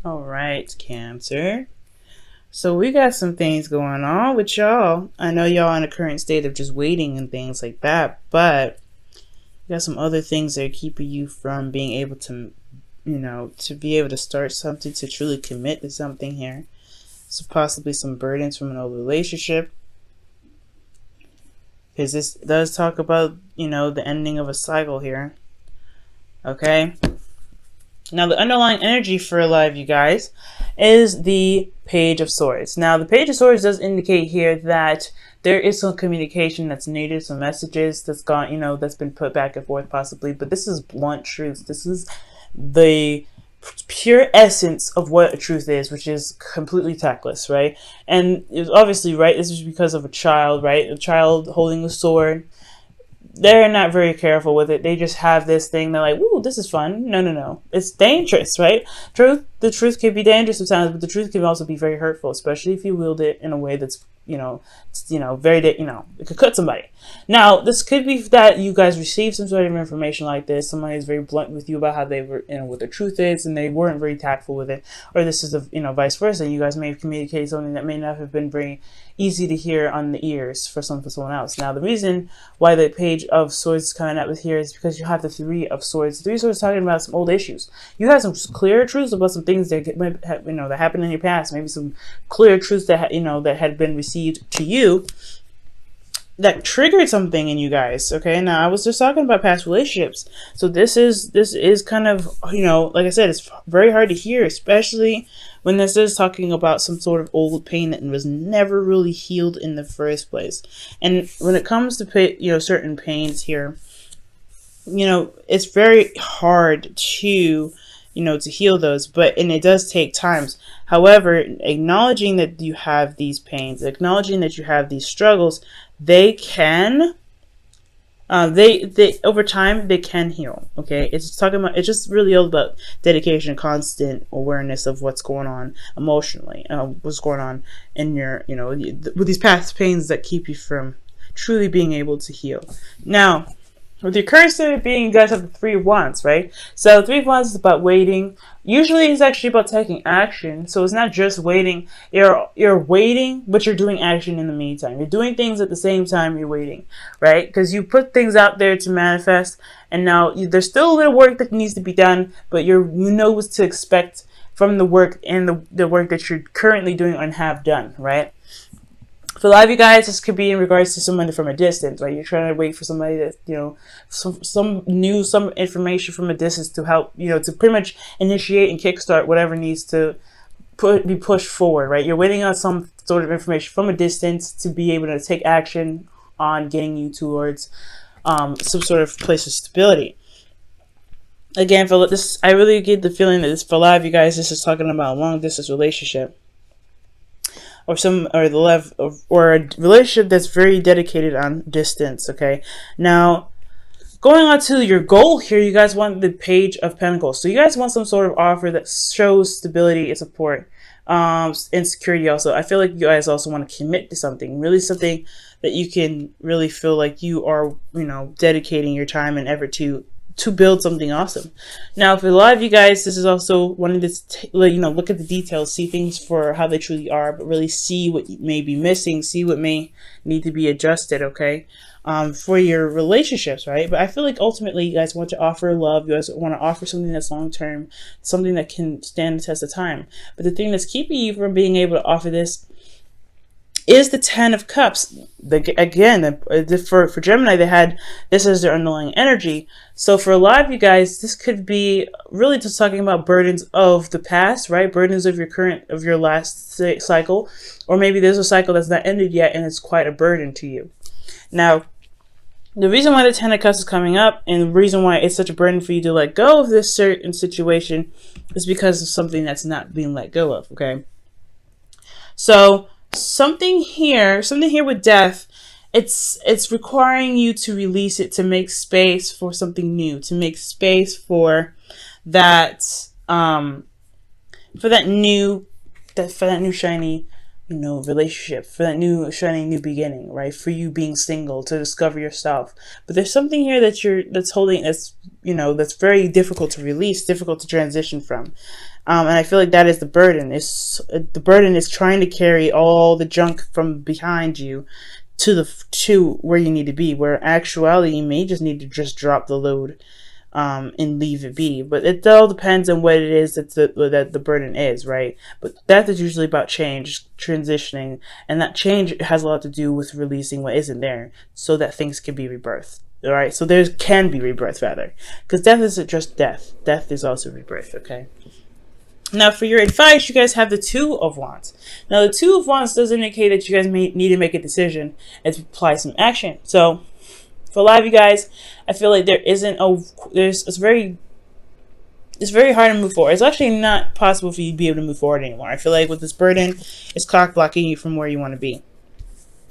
All right, Cancer. So we got some things going on with y'all. I know y'all in a current state of just waiting and things like that, but we got some other things that are keeping you from being able to, to be able to start something, to truly commit to something here. So possibly some burdens from an old relationship. Because this does talk about, the ending of a cycle here. Okay? Now, the underlying energy for a lot of you guys is the Page of Swords. Now, the Page of Swords does indicate here that there is some communication that's needed, some messages that's gone, that's been put back and forth possibly, but this is blunt truth. This is the pure essence of what a truth is, which is completely tactless, right? And it's obviously, right, this is because of a child, right? A child holding a sword. They're not very careful with it. They just have this thing. They're like, "Ooh, this is fun." No. It's dangerous, right? The truth can be dangerous sometimes, but the truth can also be very hurtful, especially if you wield it in a way that's, very, it could cut somebody. Now, this could be that you guys received some sort of information like this. Somebody is very blunt with you about how they were, what the truth is, and they weren't very tactful with it. Or this is, vice versa. You guys may have communicated something that may not have been very easy to hear on the ears for someone else. Now, the reason why the Page of Swords is coming up with here is because you have the Three of Swords. The Three of Swords is talking about some old issues. You have some clear truths about some things that that happened in your past. Maybe some clear truths that that had been received to you that triggered something in you guys. Okay, now I was just talking about past relationships, so this is kind of, like I said, it's very hard to hear, especially when this is talking about some sort of old pain that was never really healed in the first place. And when it comes to certain pains here, it's very hard to to heal those, and it does take times. However, acknowledging that you have these pains, acknowledging that you have these struggles, they can, they over time, they can heal. Okay, it's just really all about dedication, constant awareness of what's going on emotionally, what's going on in your, with these past pains that keep you from truly being able to heal. Now, with your current state of being, you guys have the Three of Wands, right? So the Three of Wands is about waiting. Usually it's actually about taking action. So it's not just waiting. You're waiting, but you're doing action in the meantime. You're doing things at the same time you're waiting, right? Because you put things out there to manifest, and now there's still a little work that needs to be done, but you know what to expect from the work and the work that you're currently doing and have done, right? For a lot of you guys, this could be in regards to someone from a distance, right? You're trying to wait for somebody that, some information from a distance to help, to pretty much initiate and kickstart whatever needs to be pushed forward, right? You're waiting on some sort of information from a distance to be able to take action on getting you towards some sort of place of stability. Again, for this, I really get the feeling that for a lot of you guys, this is talking about a long distance relationship. Or a relationship that's very dedicated on distance. Okay, now going on to your goal here, you guys want the Page of Pentacles. So you guys want some sort of offer that shows stability and support, and security. Also, I feel like you guys also want to commit to something, really something that you can really feel like you are, dedicating your time and effort to build something awesome. Now, for a lot of you guys, this is also wanting to, look at the details, see things for how they truly are, but really see what may be missing, see what may need to be adjusted, okay, for your relationships, right? But I feel like ultimately you guys want to offer love, you guys want to offer something that's long-term, something that can stand the test of time. But the thing that's keeping you from being able to offer this is the Ten of Cups. Again, for Gemini, they had this as their underlying energy. So for a lot of you guys, this could be really just talking about burdens of the past, right? Burdens of your last cycle, or maybe there's a cycle that's not ended yet and it's quite a burden to you. Now, the reason why the Ten of Cups is coming up, and the reason why it's such a burden for you to let go of this certain situation, is because of something that's not being let go of. Okay, so something here with death, it's requiring you to release it, to make space for something new, to make space for that new shiny relationship, for that new shiny new beginning, right? For you being single, to discover yourself. But there's something here that's very difficult to release, difficult to transition from. And I feel like that is the burden. The burden is trying to carry all the junk from behind you to where you need to be. Where actuality, you may just need to just drop the load, and leave it be. But it all depends on what it is that the burden is, right? But that is usually about change, transitioning, and that change has a lot to do with releasing what isn't there, so that things can be rebirthed. All right, so there can be rebirth rather, because death isn't just death. Death is also rebirth. Okay. Now, for your advice, you guys have the Two of Wands. Now, the Two of Wands does indicate that you guys may need to make a decision and to apply some action. So, for a lot of you guys, I feel like it's very hard to move forward. It's actually not possible for you to be able to move forward anymore. I feel like with this burden, it's cock blocking you from where you want to be.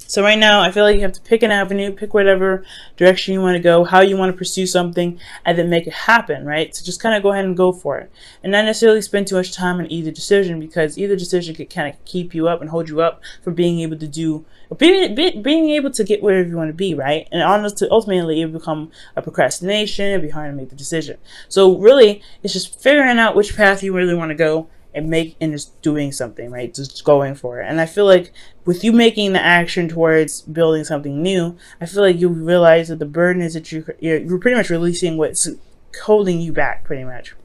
So right now, I feel like you have to pick an avenue, pick whatever direction you want to go, how you want to pursue something, and then make it happen, right? So just kind of go ahead and go for it. And not necessarily spend too much time on either decision, because either decision could kind of keep you up and hold you up from being able to being able to get wherever you want to be, right? And ultimately, it will become a procrastination. It'll be hard to make the decision. So really, it's just figuring out which path you really want to go, and just doing something, right? Just going for it. And I feel like with you making the action towards building something new, I feel like you realize that the burden is that you're pretty much releasing what's holding you back, pretty much.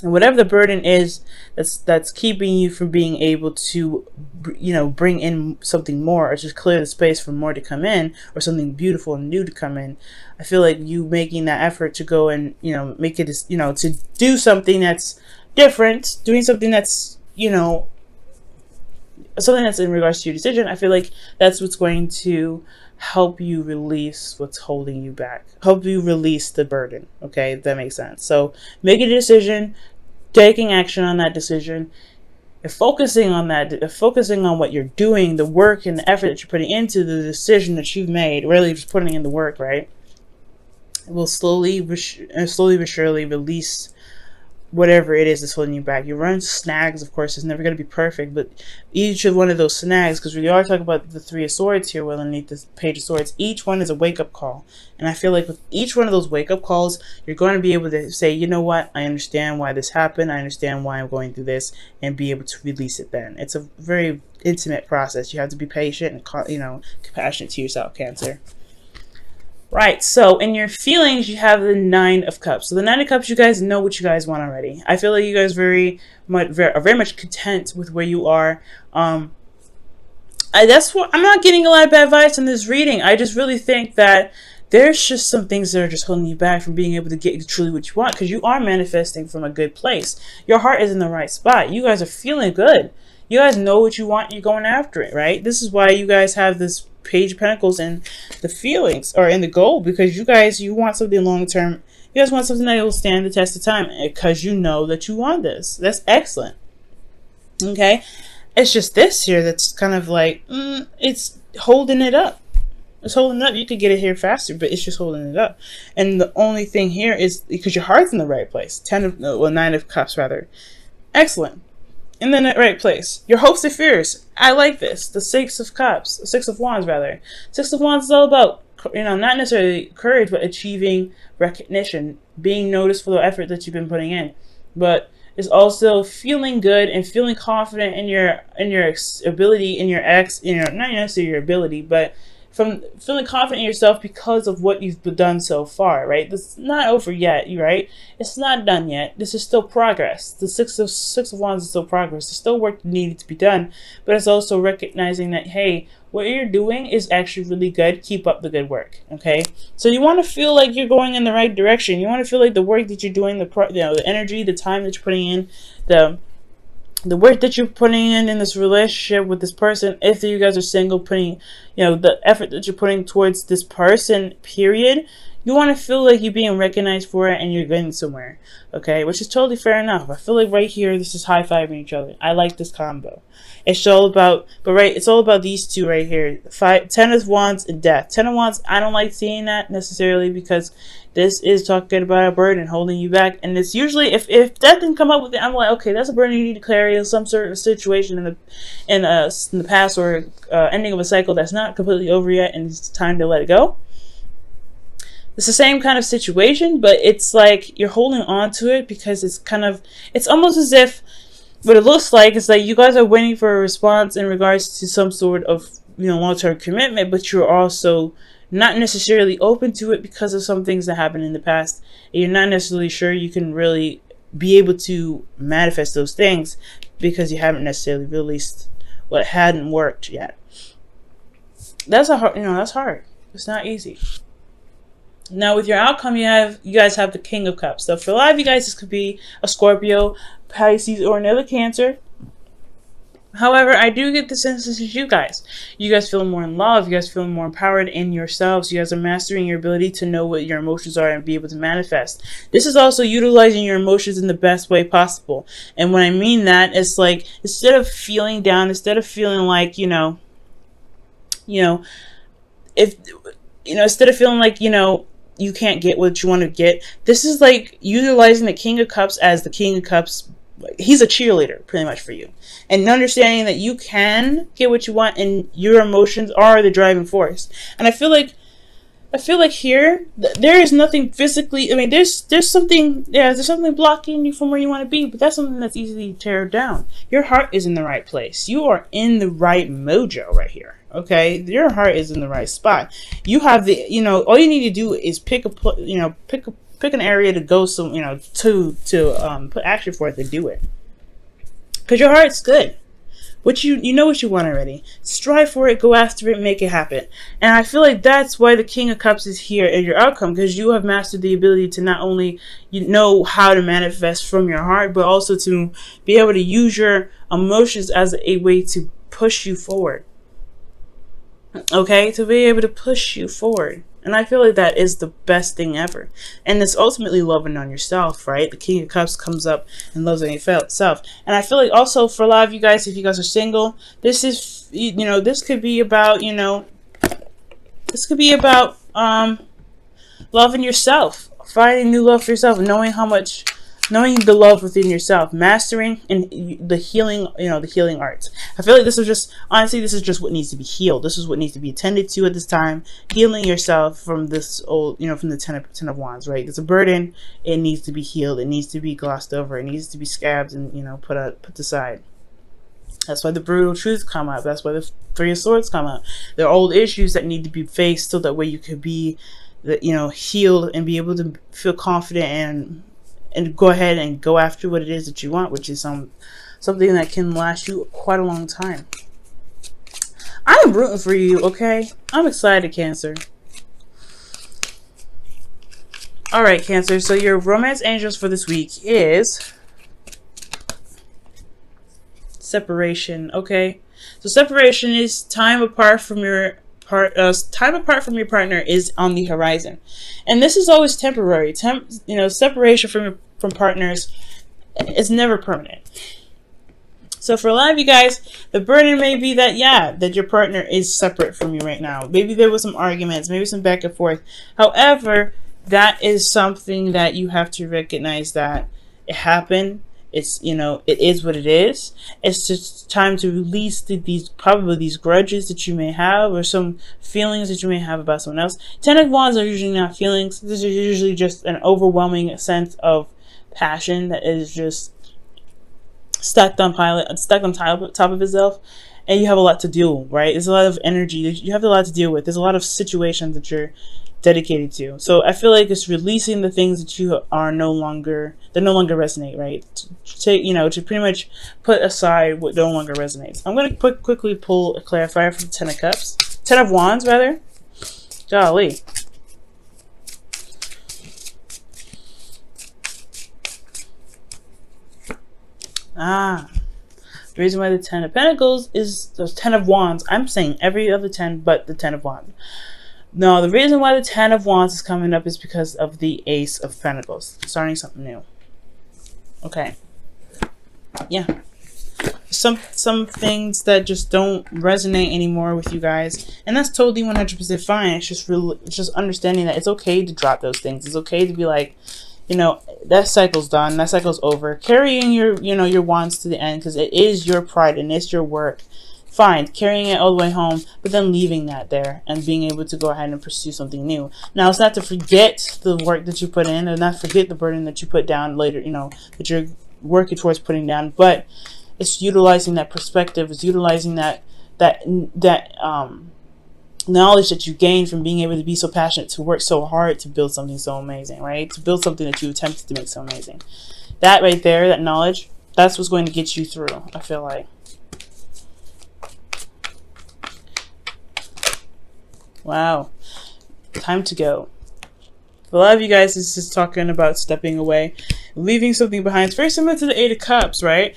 And whatever the burden is that's keeping you from being able to, bring in something more, or just clear the space for more to come in, or something beautiful and new to come in, I feel like you making that effort to go and, make it, to do something that's different, doing something that's, something that's in regards to your decision, I feel like that's what's going to help you release what's holding you back, help you release the burden. Okay, if that makes sense. So make a decision, taking action on that decision, and focusing on what you're doing, the work and the effort that you're putting into the decision that you've made, really just putting in the work, right? It will slowly but surely release whatever it is that's holding you back. You run snags, of course, it's never going to be perfect, but each of one of those snags, because we are talking about the Three of Swords here, well, underneath this Page of Swords, each one is a wake-up call. And I feel like with each one of those wake-up calls, you're going to be able to say, you know what, I understand why this happened, I understand why I'm going through this, and be able to release it then. It's a very intimate process. You have to be patient and, compassionate to yourself, Cancer. Right, so in your feelings, you have the Nine of Cups. So the Nine of Cups, you guys know what you guys want already. I feel like you guys are very much content with where you are. That's what I'm not getting a lot of bad vibes in this reading. I just really think that there's just some things that are just holding you back from being able to get truly what you want, because you are manifesting from a good place. Your heart is in the right spot. You guys are feeling good. You guys know what you want. You're going after it, right? This is why you guys have this Page of Pentacles and the feelings, or in the goal, because you want something long term. You guys want something that will stand the test of time, because you know that you want this. That's excellent. Okay, it's just this here that's kind of like it's holding it up. It's holding it up. You could get it here faster, but it's just holding it up. And the only thing here is because your heart's in the right place. Nine of Cups rather. Excellent. In the right place. Your hopes and fears. I like this. The Six of Cups. Six of Wands, rather. Six of Wands is all about, not necessarily courage, but achieving recognition. Being noticed for the effort that you've been putting in. But it's also feeling good and feeling confident in your ability, not necessarily your ability, but from feeling confident in yourself because of what you've done so far, right? This is not over yet, right? It's not done yet. This is still progress. The Six of Wands is still progress. There's still work needed to be done, but it's also recognizing that, hey, what you're doing is actually really good. Keep up the good work, okay? So you want to feel like you're going in the right direction. You want to feel like the work that you're doing, the energy, the time that you're putting in, the work that you're putting in this relationship with this person, if you guys are single, putting, the effort that you're putting towards this person, period, you want to feel like you're being recognized for it and you're getting somewhere, okay? Which is totally fair enough. I feel like right here, this is high-fiving each other. I like this combo. It's all about, it's all about these two right here. Ten of Wands and Death. Ten of Wands, I don't like seeing that necessarily, because this is talking about a burden holding you back. And it's usually, if Death didn't come up with it, I'm like, okay, that's a burden you need to carry in some sort of situation in the past, or ending of a cycle that's not completely over yet and it's time to let it go. It's the same kind of situation, but it's like you're holding on to it because it's almost as if what it looks like is that you guys are waiting for a response in regards to some sort of, long-term commitment, but you're also not necessarily open to it because of some things that happened in the past. And you're not necessarily sure you can really be able to manifest those things because you haven't necessarily released what hadn't worked yet. That's that's hard. It's not easy. Now with your outcome, you guys have the King of Cups. So for a lot of you guys, this could be a Scorpio, Pisces, or another Cancer. However, I do get the sense this is you guys. You guys feel more in love. You guys feel more empowered in yourselves. You guys are mastering your ability to know what your emotions are and be able to manifest. This is also utilizing your emotions in the best way possible. And when I mean that, it's like instead of feeling down, instead of feeling like, instead of feeling like, you can't get what you want to get, this is like utilizing the King of Cups as the King of Cups. He's a cheerleader pretty much for you, and understanding that you can get what you want and your emotions are the driving force. And I feel like here there is nothing physically, there's something blocking you from where you want to be, but that's something that's easily teared down. Your heart is in the right place. You are in the right mojo right here. Okay, your heart is in the right spot. You have the, all you need to do is pick an area to go, to put action for it to do it. Because your heart's good. You know what you want already. Strive for it, go after it, make it happen. And I feel like that's why the King of Cups is here in your outcome, because you have mastered the ability to not only know how to manifest from your heart, but also to be able to use your emotions as a way to push you forward. Okay, to be able to push you forward. And I feel like that is the best thing ever. And it's ultimately loving on yourself, right? The King of Cups comes up and loves on yourself. And I feel like also for a lot of you guys, if you guys are single, this is, this could be about, loving yourself, finding new love for yourself, knowing the love within yourself, mastering and the healing, the healing arts. I feel like this is just what needs to be healed. This is what needs to be attended to at this time. Healing yourself from this old, from the ten of Wands, right? It's a burden. It needs to be healed. It needs to be glossed over. It needs to be scabbed and, put aside. That's why the brutal truth come up. That's why the Three of Swords come up. There are old issues that need to be faced so that way you could be, healed and be able to feel confident and go ahead and go after what it is that you want, which is something that can last you quite a long time. I'm rooting for you, okay? I'm excited, Cancer. All right, Cancer. So your romance angels for this week is separation, okay? So separation is time apart from your partner is on the horizon, and this is always temporary. Separation from partners is never permanent. So for a lot of you guys, the burden may be that your partner is separate from you right now. Maybe there was some arguments, maybe some back and forth. However, that is something that you have to recognize that it happened. It's, it is what it is. It's just time to release these grudges that you may have, or some feelings that you may have about someone else. Ten of Wands are usually not feelings. This is usually just an overwhelming sense of passion that is just stuck on top of itself, and you have a lot to deal with, right? There's a lot of energy. You have a lot to deal with. There's a lot of situations that you're dedicated to. So I feel like it's releasing the things that you are no longer resonate, right? To pretty much put aside what no longer resonates. I'm going to quickly pull a clarifier from Ten of Cups. Ten of Wands, rather. Golly. The reason why the Ten of Pentacles is the Ten of Wands. I'm saying every other 10 but the Ten of Wands. No, the reason why the Ten of Wands is coming up is because of the Ace of Pentacles. Starting something new. Okay. Yeah. Some things that just don't resonate anymore with you guys. And that's totally 100% fine. It's just understanding that it's okay to drop those things. It's okay to be like, that cycle's done. That cycle's over. Carrying your wands to the end, because it is your pride and it's your work fine, carrying it all the way home, but then leaving that there and being able to go ahead and pursue something new. Now, it's not to forget the work that you put in, and not forget the burden that you put down later, you know, that you're working towards putting down, but it's utilizing that perspective, it's utilizing that knowledge that you gain from being able to be so passionate, to work so hard to build something so amazing, right? To build something that you attempted to make so amazing. That right there, that knowledge, that's what's going to get you through, I feel like. Wow. Time to go. For a lot of you guys, this is talking about stepping away, leaving something behind. It's very similar to the Eight of Cups, right?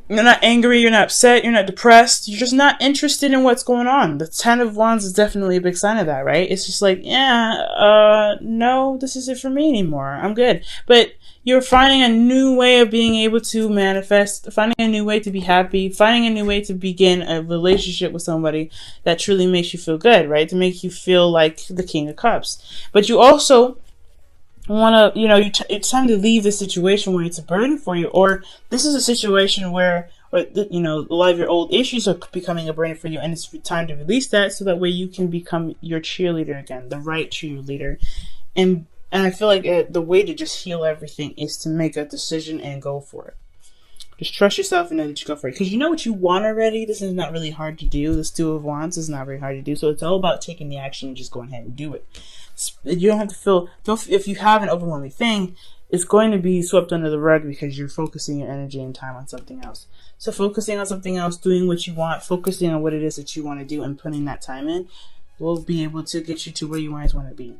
You're not angry, you're not upset, you're not depressed, you're just not interested in what's going on. The Ten of Wands is definitely a big sign of that, right? It's just like, yeah, no, this isn't for me anymore. I'm good. But you're finding a new way of being able to manifest, finding a new way to be happy, finding a new way to begin a relationship with somebody that truly makes you feel good, right? To make you feel like the King of Cups. But you also want to, you know, it's time to leave this situation where it's a burden for you, or this is a situation where, you know, a lot of your old issues are becoming a burden for you, and it's time to release that so that way you can become your cheerleader again, the right cheerleader. And I feel like the way to just heal everything is to make a decision and go for it. Just trust yourself and know that you go for it. Because you know what you want already. This is not really hard to do. This Two of Wands is not very hard to do. So it's all about taking the action and just going ahead and do it. You don't have to feel, if you have an overwhelming thing, it's going to be swept under the rug because you're focusing your energy and time on something else. So focusing on something else, doing what you want, focusing on what it is that you want to do and putting that time in will be able to get you to where you always want to be.